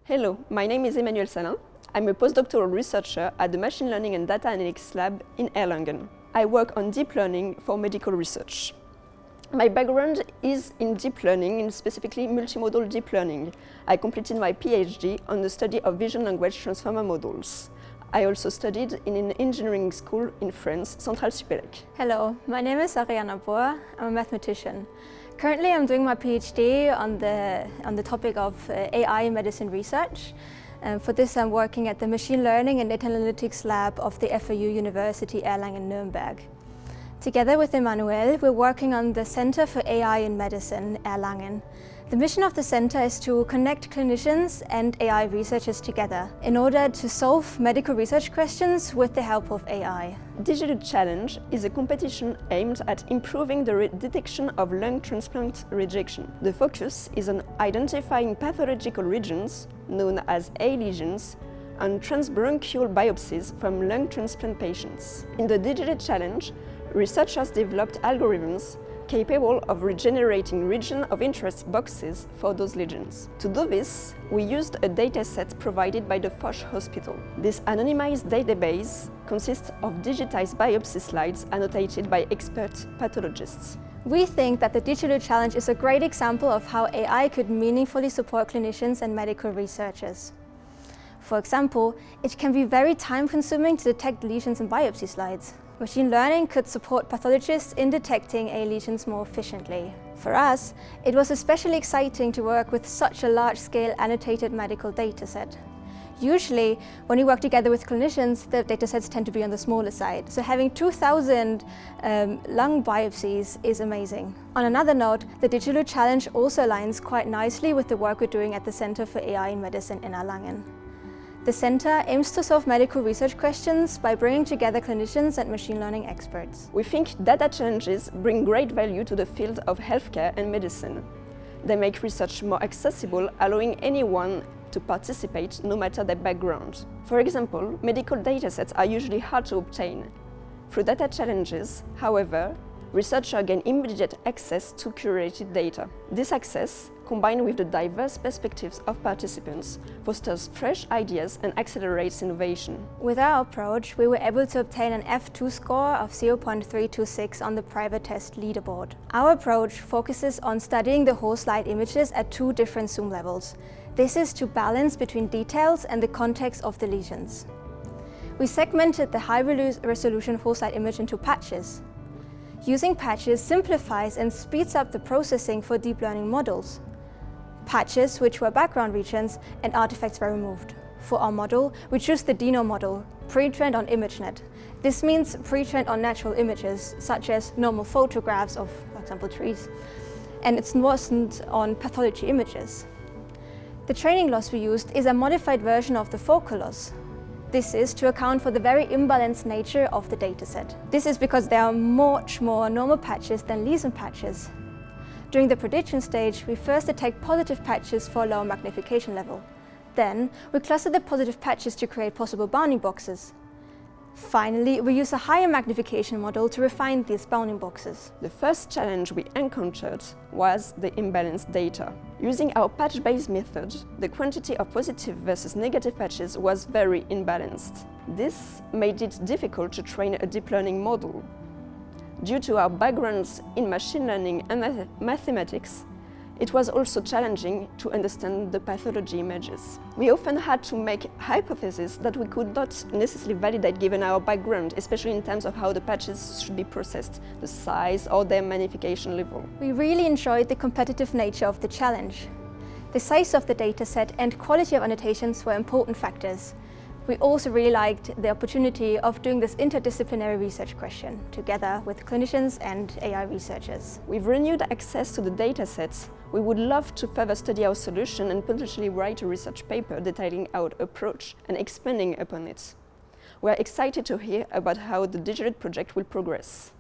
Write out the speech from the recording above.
Hello, my name is Emmanuelle Salin. I'm a postdoctoral researcher at the Machine Learning and Data Analytics Lab in Erlangen. I work on deep learning for medical research. My background is in deep learning, and specifically multimodal deep learning. I completed my PhD on the study of vision language transformer models. I also studied in an engineering school in France, Centrale Supélec. Hello, my name is Aarijana Bohr. I'm a mathematician. Currently I'm doing my PhD on the topic of AI in medicine research. For this I'm working at the Machine Learning and Data Analytics Lab of the FAU University Erlangen-Nuremberg. Together with Emmanuelle, we're working on the Center for AI in Medicine, Erlangen. The mission of the center is to connect clinicians and AI researchers together in order to solve medical research questions with the help of AI. DigiLUT Challenge is a competition aimed at improving the detection of lung transplant rejection. The focus is on identifying pathological regions, known as A lesions, and transbronchial biopsies from lung transplant patients. In the DigiLUT Challenge, researchers developed algorithms capable of regenerating region of interest boxes for those lesions. To do this, we used a dataset provided by the Foch hospital. This anonymized database consists of digitized biopsy slides annotated by expert pathologists. We think that the DigiLUT Challenge is a great example of how AI could meaningfully support clinicians and medical researchers. For example, it can be very time-consuming to detect lesions in biopsy slides. Machine learning could support pathologists in detecting A lesions more efficiently. For us, it was especially exciting to work with such a large-scale annotated medical dataset. Usually, when you work together with clinicians, the datasets tend to be on the smaller side, so having 2,000 lung biopsies is amazing. On another note, the DigiLUT Challenge also aligns quite nicely with the work we're doing at the Center for AI in Medicine in Erlangen. The center aims to solve medical research questions by bringing together clinicians and machine learning experts. We think data challenges bring great value to the field of healthcare and medicine. They make research more accessible, allowing anyone to participate, no matter their background. For example, medical datasets are usually hard to obtain. Through data challenges, however, researchers gain immediate access to curated data. This access, combined with the diverse perspectives of participants, fosters fresh ideas and accelerates innovation. With our approach, we were able to obtain an F2 score of 0.326 on the private test leaderboard. Our approach focuses on studying the whole slide images at two different zoom levels. This is to balance between details and the context of the lesions. We segmented the high-resolution whole slide image into patches. Using patches simplifies and speeds up the processing for deep learning models. Patches, which were background regions, and artifacts were removed. For our model, we chose the DINO model, pre-trained on ImageNet. This means pre-trained on natural images, such as normal photographs of, for example, trees, and it wasn't on pathology images. The training loss we used is a modified version of the focal loss. This is to account for the very imbalanced nature of the dataset. This is because there are much more normal patches than lesion patches. During the prediction stage, we first detect positive patches for a lower magnification level. Then, we cluster the positive patches to create possible bounding boxes. Finally, we use a higher magnification model to refine these bounding boxes. The first challenge we encountered was the imbalanced data. Using our patch-based method, the quantity of positive versus negative patches was very imbalanced. This made it difficult to train a deep learning model. Due to our backgrounds in machine learning and mathematics, it was also challenging to understand the pathology images. We often had to make hypotheses that we could not necessarily validate given our background, especially in terms of how the patches should be processed, the size or their magnification level. We really enjoyed the competitive nature of the challenge. The size of the dataset and quality of annotations were important factors. We also really liked the opportunity of doing this interdisciplinary research question together with clinicians and AI researchers. With renewed access to the datasets, we would love to further study our solution and potentially write a research paper detailing our approach and expanding upon it. We are excited to hear about how the DigiLUT project will progress.